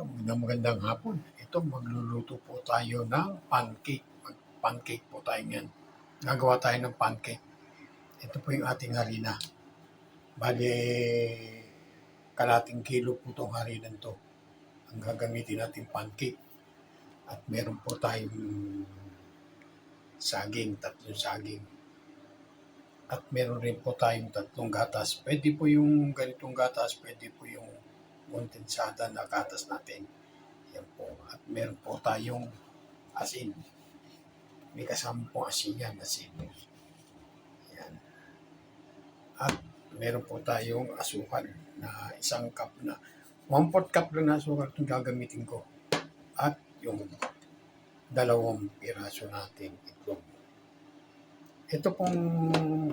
Ito, magandang hapon. Ito, magluluto po tayo ng pancake. Mag-pancake po tayo ngayon. Gagawa tayo ng pancake. Ito po yung ating harina. Bali, kalating kilo po itong harina to. Ang gagamitin natin pancake. At meron po tayong saging, 3 saging. At meron rin po tayong 3 gatas. Pwede po yung ganitong gatas, pwede po yung kondensada na gatas natin. Yan po. At meron po tayong asin. May kasama po asin yan, asin. Yan. At meron po tayong asukal na 1 cup na. 1/4 cup lang na asukal itong gagamitin ko. At yung 2 piraso natin itlog. Ito pong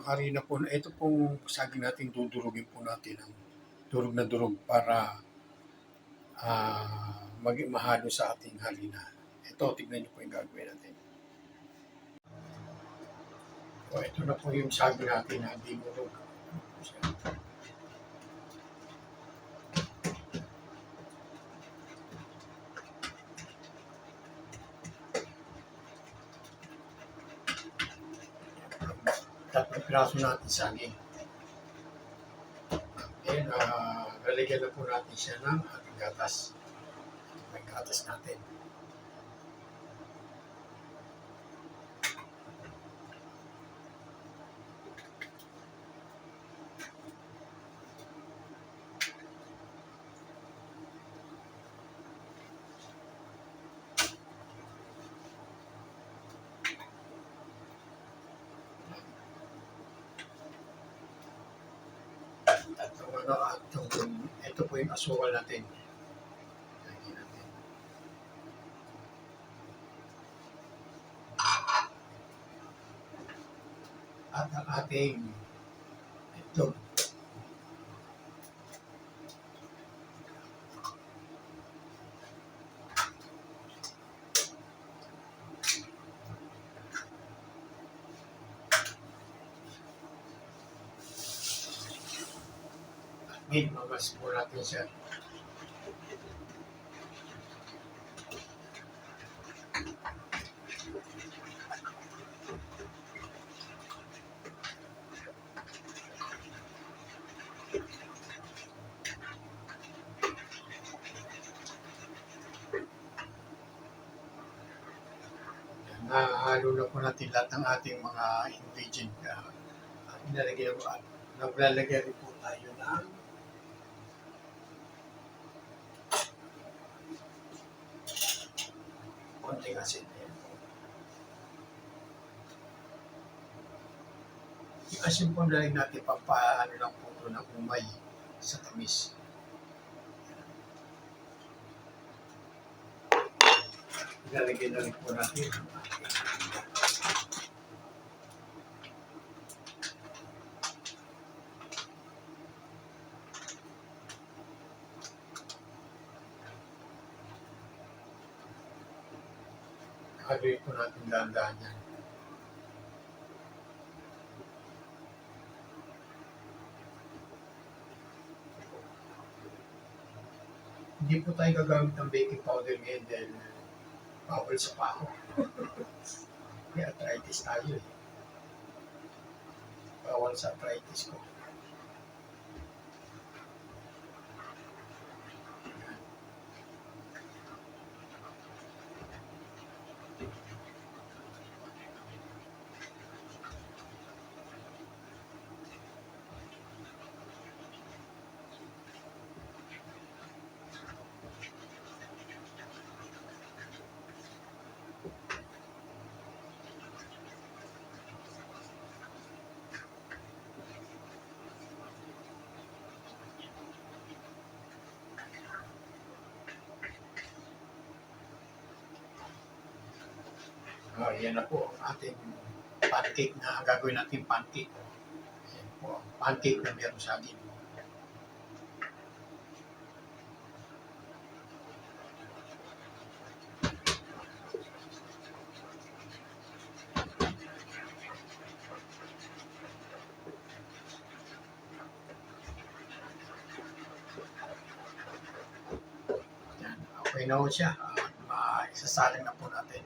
harina po, ito pong saging natin, dudurugin po natin ng durog na durog para maging mahalo sa ating harina. Ito, tignan niyo po yung gagawin natin. So, ito na po yung saging natin na dinurog. Tatlong piraso natin saging. Then, lalagyan na po natin siya ng ating gatas. May gatas natin. At ito po yung asukal natin. At ang ating itlog. Ngayon, mamas po natin siya. Nahalo na po natin lahat ng ating mga ingredient. Naglalagay rin po tayo ng konting asin. Yung asin po na rin natin pampaano lang po ito ng umay sa tamis. Ilalagay na rin po natin ang ating haluin po natin dahan-dahan yan. Hindi po tayo gagamit ng baking powder ngayon dahil bawal sa pako. May arthritis tayo eh. Bawal sa arthritis ko. Yan na po ang ating pancake na gagawin natin pancake. Yan po, pancake na meron saging. okay na ho siya. Isasaling na po natin.